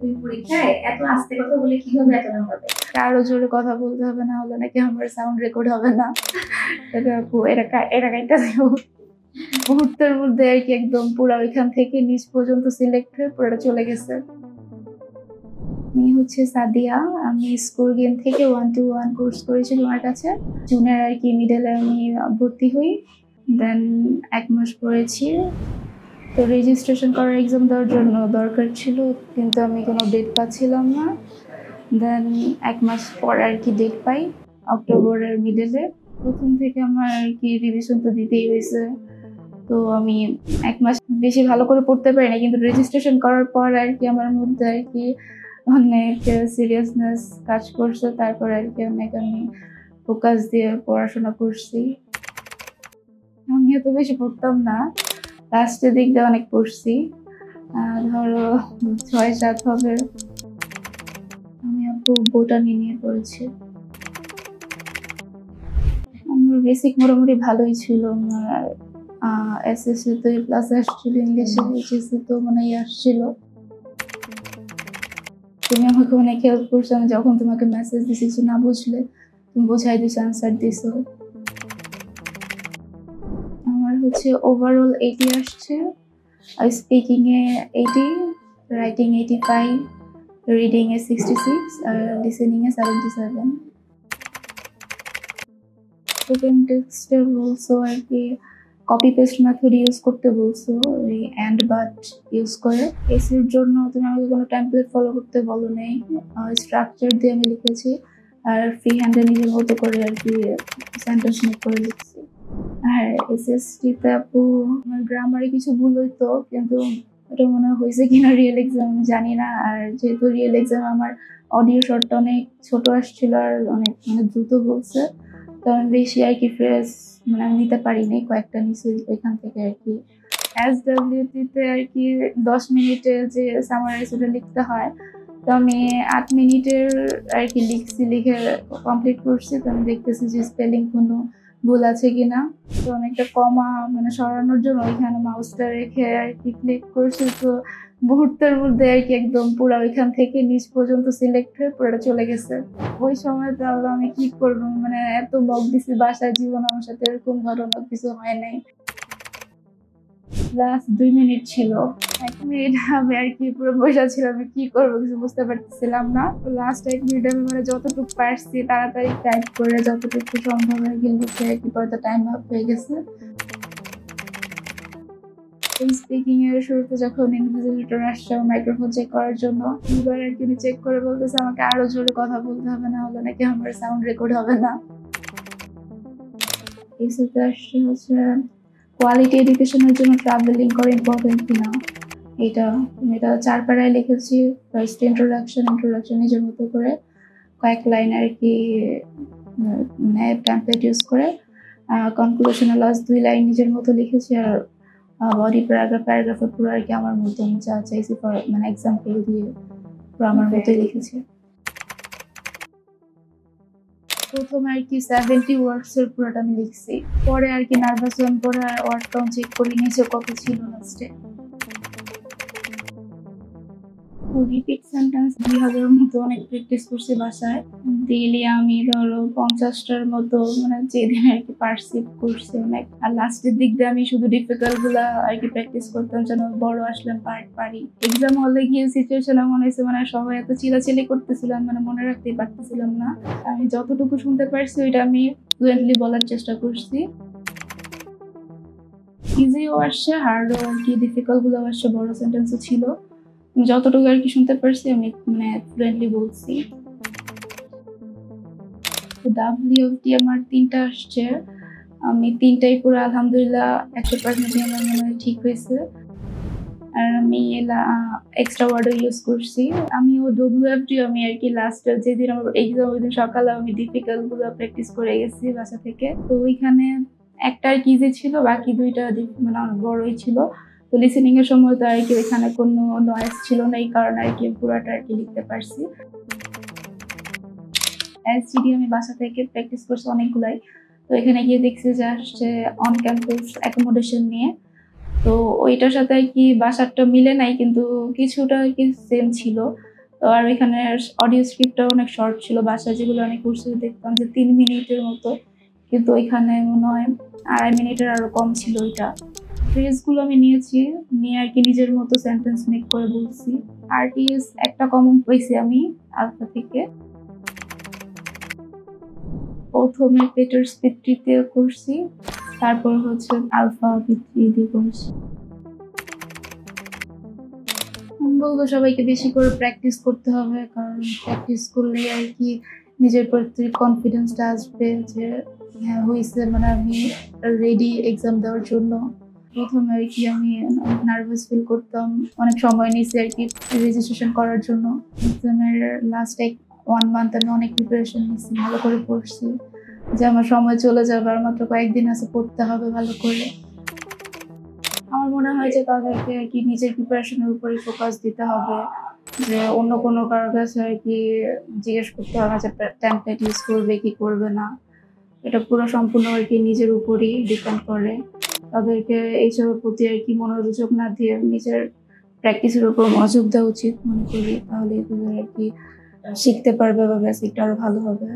তুমি পরীক্ষায় এত আস্তে কথা বলে কিভাবে এত নাম্বার পাবে? আরো জোরে কথা বলতে হবে, না হলে নাকি আমার সাউন্ড রেকর্ড হবে না। এটা কাইটা মুহূর্তের মধ্যে আর কি একদম পুরো ওইখান থেকে নিচ পর্যন্ত সিলেক্ট হয়ে পুরোটা চলে গেছে। আমি হচ্ছে সাদিয়া, আমি স্কুল গেম থেকে 1-to-1 কোর্স করেছি তোমার কাছে। জুনের আর কি মিডলে আমি ভর্তি হই, দেন 1 মাস পড়েছি। তো রেজিস্ট্রেশন করার এক্সাম দেওয়ার জন্য দরকার ছিল, কিন্তু আমি কোনো ডেট পাচ্ছিলাম না। দেন 1 মাস পর আর কি ডেট পাই, অক্টোবরের মিডলে। প্রথম থেকে আমার আর কি রিভিশন তো দিতেই হয়েছে, তো আমি 1 মাস বেশি ভালো করে পড়তে পারি না, কিন্তু রেজিস্ট্রেশন করার পর আর কি আমার মধ্যে আর কি অনেক সিরিয়াসনেস কাজ করছে। তারপর আর কি অনেক আমি ফোকাস দিয়ে পড়াশোনা করছি। আমি এত বেশি পড়তাম না, লাস্টের দিক দিয়ে অনেক পড়ছি, ধরো 6-7 হবে। আমি বোটানি নিয়ে পড়েছি। আমার বেসিক মোটামুটি ভালোই ছিল। আমার এসএসসি তো A+ আসছিল, ইংলিশে এইচএসসি তো মানে আসছিল। তুমি আমাকে অনেক হেল্প করছো, আমি যখন তোমাকে মেসেজ দিছি কিছু না বুঝলে তুমি বোঝাই দিছো, আনসার দিছো। আমার হচ্ছে ওভারঅল 80 আসছে, speaking A 80, writing 85, reading a 66, R listening A 77। Spoken টেক্সটে বলছো আর কি কপি পেস্ট মেথড ইউজ করতে বলছো, ওই অ্যান্ড বাট ইউজ করে। এসির জন্য তুমি আমাকে কোনো টেমপ্লেট ফলো করতে বলো নেই, স্ট্রাকচার দিয়ে আমি লিখেছি, আর ফ্রি হ্যান্ডে নিজের মতো করে আর কি সেন্টেন্স মেক করে লিখছি। আর এসএসটিতে আপু আমার গ্রামারে কিছু ভুল হইতো, কিন্তু এটা মনে হয়েছে কিনা রিয়েল এক্সাম আমি জানি না। আর যেহেতু রিয়েল এক্সাম আমার অডিও শর্টটা অনেক ছোট আসছিল আর অনেক দ্রুত বলছে, তো আমি বেশি আর কি ফ্রেজ আমি নিতে পারিনি, কয়েকটা নিচে ওইখান থেকে আর কি। SWT-তে আর কি 10 মিনিটে যে সামারাইজ ওটা লিখতে হয়, তো আমি 8 মিনিটের আর কি লিখছি, লিখে কমপ্লিট করছি। তো আমি দেখতেছি যে স্পেলিং কোনো ভুল আছে কিনা, তো আমি একটা কমা সরানোর জন্য ওইখানে মাউসটা রেখে আর কি ক্লিক করছি, তো মুহূর্তের মধ্যে আর কি একদম পুরো ওইখান থেকে নিচ পর্যন্ত সিলেক্ট হয়ে পুরোটা চলে গেছে। ওই সময় তাহলে আমি কি করবো, এত বক দিছি বাসায়, জীবন আমার সাথে এরকম ঘটনা কিছু হয় নাই। লাস্ট 2 মিনিট ছিল, 1 মিনিট আমি আর কি পুরো বসে ছিলাম, আমি কি করবো কিছু বুঝতে পারতেছিলাম না। লাস্ট 1 মিনিট আমি যতটুকু পারছি তাড়াতাড়ি টাইপ করে যতটুকু সম্ভব আর কি লিখে আর কি পরে টাইম আপ হয়ে গেছে। স্পিকিং এর শুরুতে যখন ইনভিজিলেটর আসছে মাইক্রোফোন চেক করার জন্য, এবার আর কি চেক করে বলতেছে আমাকে আরো জোরে কথা বলতে হবে, না হলে নাকি আমার সাউন্ড রেকর্ড হবে না। এসএতে আসছে হচ্ছে কোয়ালিটি এডুকেশনের জন্য ট্রাভেলিং করা ইম্পর্টেন্ট কিনা। এটা 4 প্যারায় লিখেছি। ফার্স্ট ইন্ট্রোডাকশন নিজের মতো করে কয়েক লাইন আর কি টেমপ্লেট ইউজ করে, কনক্লুশনের লাস্ট 2 লাইন নিজের মতো লিখেছি। আর বডি প্যারাগ্রাফে পুরো আর কি আমার মতো আমি যা চাইছি এক্সাম্পল দিয়ে পুরো আমার মতোই লিখেছি। প্রথমে আর কি 70 ওয়ার্ডস এর পুরোটা আমি লিখছি, পরে আর কি নার্ভাস হয়ে পরে ওয়ার্ড কাউন্ট চেক করে নিচে কত ছিল লাস্টে। রিপিট সেন্টেন্স 2000 মতো অনেক প্র্যাকটিস করছি বাসায়। ডেইলি আমি ধরো 50টার মতো যেদিন আর কি পারসিভ করছি অনেক। আর লাস্টের দিক দিয়ে আমি শুধু ডিফিকাল্ট গুলা আর কি প্র্যাকটিস করতাম, যেন বড় আসলাম পারি। এক্সাম হলে গিয়ে সিচুয়েশন এমন হয়েছে সবাই এত চিলাচিলি করতেছিলাম, মনে রাখতেই পারতেছিলাম না। আমি যতটুকু শুনতে পারছি ওইটা আমি ফ্লুয়েন্টলি বলার চেষ্টা করছি। ইজিও আসছে, হার্ডও আর কি, ডিফিকাল্ট গুলো আসছে, বড় সেন্টেন্সও ছিল। যতটুকু আর কি শুনতে পারছি আমি ফ্লুয়েন্টলি বলছি। WFD আমার 3টা আসছে, আমি 3টাই পুরো আলহামদুলিল্লাহ 100% আমার মনে হয় ঠিক হয়েছে। আর আমি এক্সট্রা ওয়ার্ডও ইউজ করছি। আমি WFD আমি আর কি লাস্ট যেদিন আমার এক্সাম ওই দিন সকালে আমি ডিফিকাল্ট গুলো প্র্যাকটিস করে গেছি বাসা থেকে। তো ওইখানে একটা আর কি ইজি ছিল, বাকি 2টা অনেক বড়ই ছিল। তো লিসেনিং এর সময় তো আর কি এখানে কোনো নয়েজ ছিল না, এই কারণে আর কি পুরোটা আর কি লিখতে পারছি। SGD আমি বাসা থেকে প্র্যাকটিস করছি অনেকগুলাই। তো এখানে গিয়ে দেখছি যে আসছে অন ক্যাম্পাস অ্যাকোমোডেশন নিয়ে। তো ওইটার সাথে আর কি বাসারটা মিলে নাই, কিন্তু কিছুটা আর কি সেম ছিল। তো আর এখানে অডিও স্ক্রিপ্টটা অনেক শর্ট ছিল, বাসায় যেগুলো আমি করছি দেখতাম যে 3 মিনিটের মতো, কিন্তু এখানে মনে হয় 2.5 মিনিটের আরো কম ছিল ওইটা। ফ্রেজগুলো আমি নিয়েছি, নিয়ে আর কি নিজের মতো সেন্টেন্স মেক করে বলছি। আরটিএস একটা কমন পাইছি আমি আলফা থেকে। প্রথমে পেটার স্পিড-3 করছি, তারপর হচ্ছে আলফা বি3 দিয়ে করছি। আমি বলবো সবাইকে বেশি করে প্র্যাকটিস করতে হবে, কারণ প্র্যাকটিস করলে আর কি নিজের প্রতি কনফিডেন্সটা আসবে যে হ্যাঁ হয়েছে, মানে আমি রেডি এক্সাম দেওয়ার জন্য। প্রথমে আর কি আমি অনেক নার্ভাস ফিল করতাম, অনেক সময় নিয়েছি আর কি রেজিস্ট্রেশন করার জন্য। এক্সামের লাস্ট 1 মান্থ আমি অনেক প্রিপারেশন নিয়েছি, ভালো করে পড়ছি যে আমার সময় চলে যাবে, আর মাত্র কয়েকদিন আছে, পড়তে হবে ভালো করে। আমার মনে হয় যে তাদেরকে আর কি নিজের প্রিপারেশনের উপরে ফোকাস দিতে হবে, যে অন্য কোনো কারোর কাছে আর কি জিজ্ঞেস করতে হবে যে টেমপ্লেট ইউজ করবে কি করবে না। এটা পুরো সম্পূর্ণ আর কি নিজের উপরই ডিপেন্ড করে। তাদেরকে এইসবের প্রতি আর কি মনোযোগ না দিয়ে নিজের প্র্যাকটিসের উপর মনোযোগ দেওয়া উচিত মনে করি, তাহলে এগুলো আর কি শিখতে পারবে বা বেসিকটা আরো ভালো হবে।